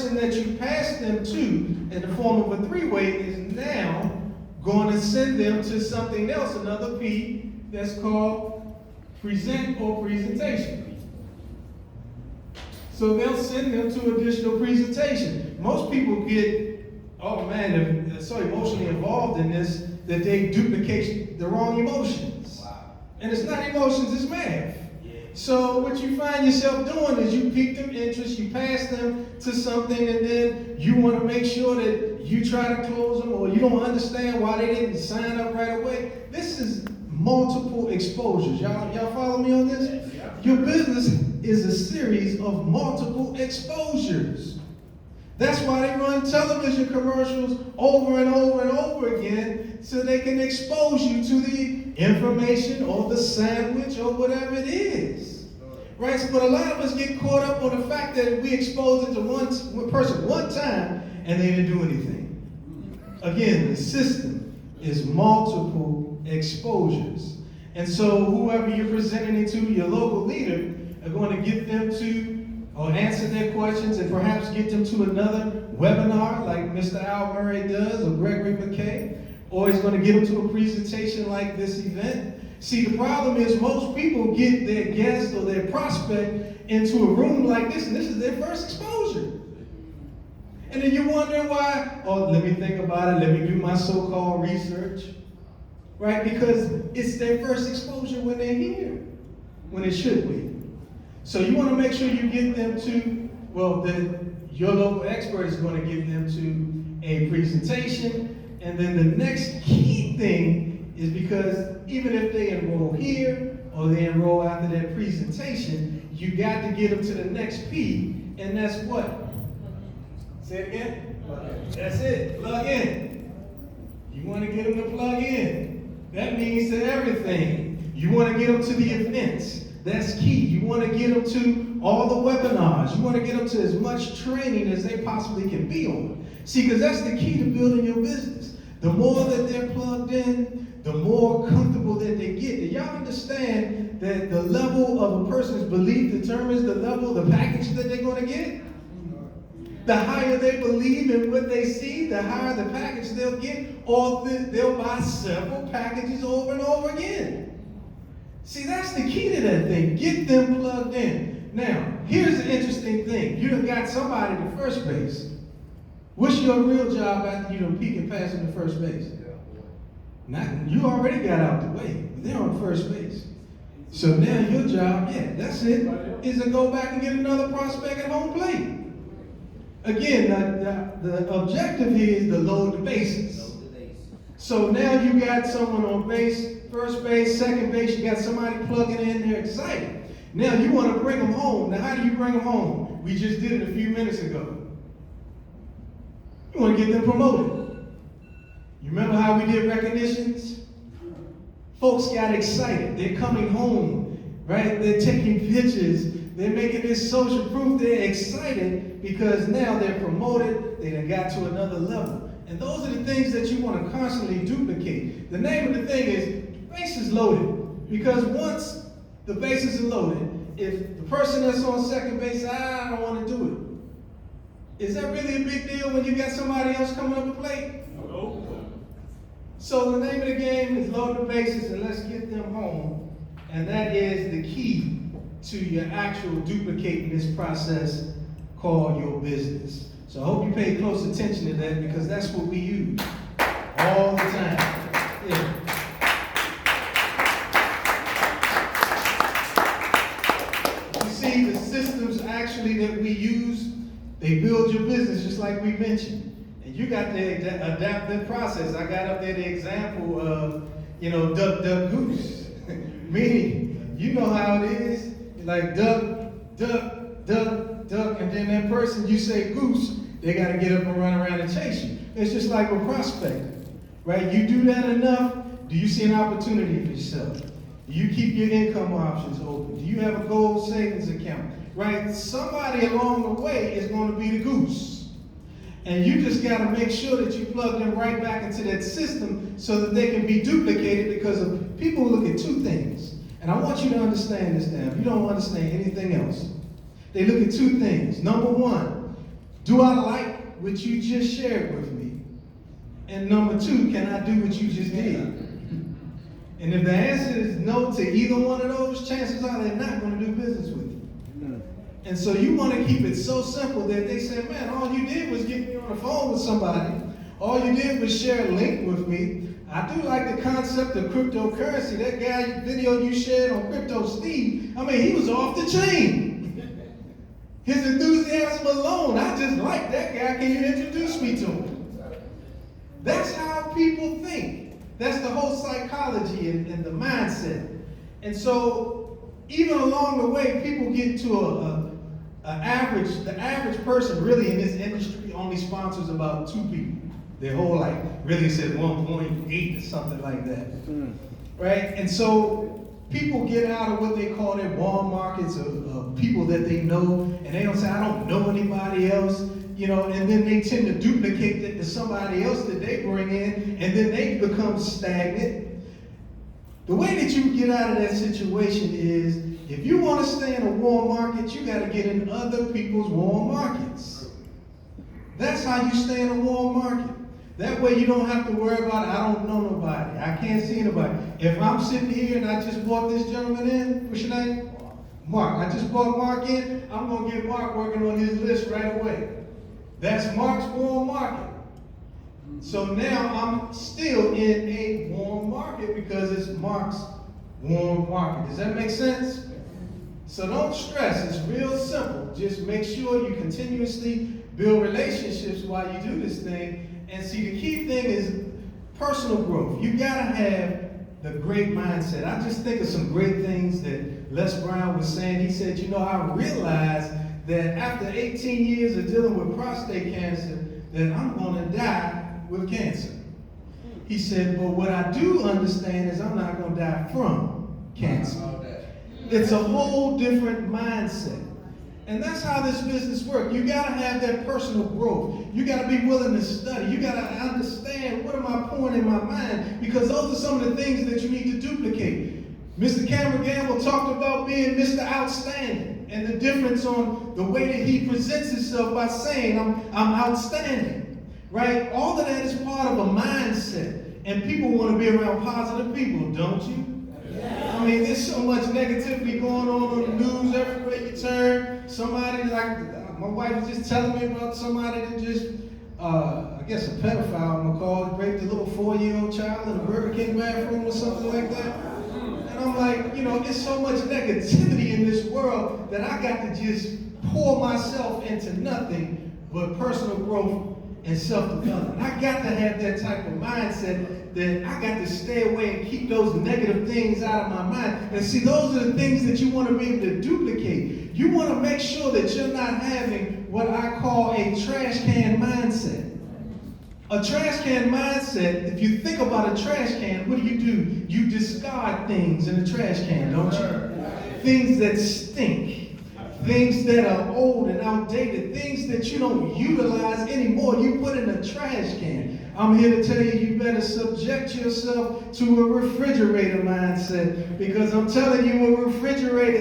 person that you pass them to in the form of a three-way is now going to send them to something else, another P, that's called present or presentation. So they'll send them to additional presentation. Most people get, oh man, they're so emotionally involved in this that they duplicate the wrong emotions. Wow. And it's not emotions, it's math. Yeah. So what you find yourself doing is you pique them interest, you pass them to something, and then you want to make sure that you try to close them, or you don't understand why they didn't sign up right away. This is multiple exposures. Y'all follow me on this? Yeah. Your business is a series of multiple exposures. That's why they run television commercials over and over and over again, so they can expose you to the information or the sandwich or whatever it is. Right? So, but a lot of us get caught up on the fact that we exposed it to one person one time and they didn't do anything. Again, the system is multiple exposures. And so whoever you're presenting it to, your local leader, are going to get them to or answer their questions and perhaps get them to another webinar like Mr. Al Murray does or Gregory McKay, or he's going to get them to a presentation like this event. See, the problem is most people get their guest or their prospect into a room like this, and this is their first exposure. And then you're wondering why, oh, let me think about it, let me do my so-called research, right? Because it's their first exposure when they're here, when it should be. So you want to make sure you get them to, well, your local expert is going to get them to a presentation. And then the next key thing is, because even if they enroll here or they enroll after their presentation, you got to get them to the next P, and that's what? Say it again? That's it, plug in. You want to get them to plug in. That means to everything. You want to get them to the events. That's key. You want to get them to all the webinars. You want to get them to as much training as they possibly can be on. See, because that's the key to building your business. The more that they're plugged in, the more comfortable that they get. Do y'all understand that the level of a person's belief determines the level of the package that they're going to get? The higher they believe in what they see, the higher the package they'll get, or they'll buy several packages over and over again. See, that's the key to that thing. Get them plugged in. Now, here's the interesting thing. You done got somebody to first base. What's your real job after you done peak and pass them to first base? You already got out the way. They're on first base. So now your job, that's it, is to go back and get another prospect at home plate. Again, the objective here is to load the bases. So now you got someone on base, first base, second base, you got somebody plugging in, they're excited. Now you want to bring them home. Now how do you bring them home? We just did it a few minutes ago. You want to get them promoted. You remember how we did recognitions? Folks got excited. They're coming home, right? They're taking pictures. They're making this social proof. They're excited because now they're promoted. They done got to another level. And those are the things that you want to constantly duplicate. The name of the thing is base is loaded. Because once the bases are loaded, if the person that's on second base says, I don't want to do it, is that really a big deal when you got somebody else coming up the plate? No. So the name of the game is load the bases and let's get them home. And that is the key to your actual duplicating this process called your business. So I hope you pay close attention to that, because that's what we use all the time. Yeah. You see, the systems actually that we use, they build your business just like we mentioned. And you got to adapt the process. I got up there the example of, duck, duck, goose. Meaning, you know how it is. Like duck, duck, duck, duck, and then that person, you say goose, they got to get up and run around and chase you. It's just like with prospecting, right? You do that enough, do you see an opportunity for yourself? Do you keep your income options open? Do you have a gold savings account, right? Somebody along the way is going to be the goose. And you just got to make sure that you plug them right back into that system so that they can be duplicated, because of people look at two things. And I want you to understand this now. If you don't understand anything else, they look at two things. Number one, Do I like what you just shared with me? And number two, can I do what you just did? And if the answer is no to either one of those, chances are they're not going to do business with you. And so you want to keep it so simple that they say, man, all you did was get me on the phone with somebody. All you did was share a link with me. I do like the concept of cryptocurrency. That guy video you shared on Crypto Steve, I mean, he was off the chain. His enthusiasm alone, I just like that guy. Can you introduce me to him? That's how people think. That's the whole psychology and the mindset. And so, even along the way, people get to the average person really in this industry only sponsors about 2 people their whole life. Really says 1.8 or something like that. Right? And so people get out of what they call their warm markets of people that they know, and they don't say, I don't know anybody else, you know, and then they tend to duplicate that to somebody else that they bring in, and then they become stagnant. The way that you get out of that situation is, if you want to stay in a warm market, you got to get in other people's warm markets. That's how you stay in a warm market. That way you don't have to worry about, I don't know nobody, I can't see anybody. If I'm sitting here and I just brought this gentleman in, what's your name? Mark. I just brought Mark in, I'm going to get Mark working on his list right away. That's Mark's warm market. So now I'm still in a warm market because it's Mark's warm market. Does that make sense? So don't stress, it's real simple. Just make sure you continuously build relationships while you do this thing. And see, the key thing is personal growth. You gotta have the great mindset. I just think of some great things that Les Brown was saying. He said, you know, I realized that after 18 years of dealing with prostate cancer, that I'm gonna die with cancer. He said, but what I do understand is I'm not gonna die from cancer. It's a whole different mindset. And that's how this business works. You gotta have that personal growth. You gotta be willing to study. You gotta understand, what am I pouring in my mind? Because those are some of the things that you need to duplicate. Mr. Cameron Gamble talked about being Mr. Outstanding and the difference on the way that he presents himself by saying, I'm outstanding, right? All of that is part of a mindset. And people want to be around positive people, don't you? I mean, there's so much negativity going on the news everywhere you turn. Somebody like, my wife was just telling me about somebody that just, I guess a pedophile, I'm gonna call it, raped a little 4-year-old child in a Burger King bathroom or something like that. And I'm like, you know, there's so much negativity in this world that I got to just pour myself into nothing but personal growth and self-development. I got to have that type of mindset that I got to stay away and keep those negative things out of my mind. And see, those are the things that you want to be able to duplicate. You want to make sure that you're not having what I call a trash can mindset. A trash can mindset, if you think about a trash can, what do? You discard things in a trash can, don't you? Things that stink. Things that are old and outdated, things that you don't utilize anymore, you put in a trash can. I'm here to tell you, you better subject yourself to a refrigerator mindset, because I'm telling you, a refrigerator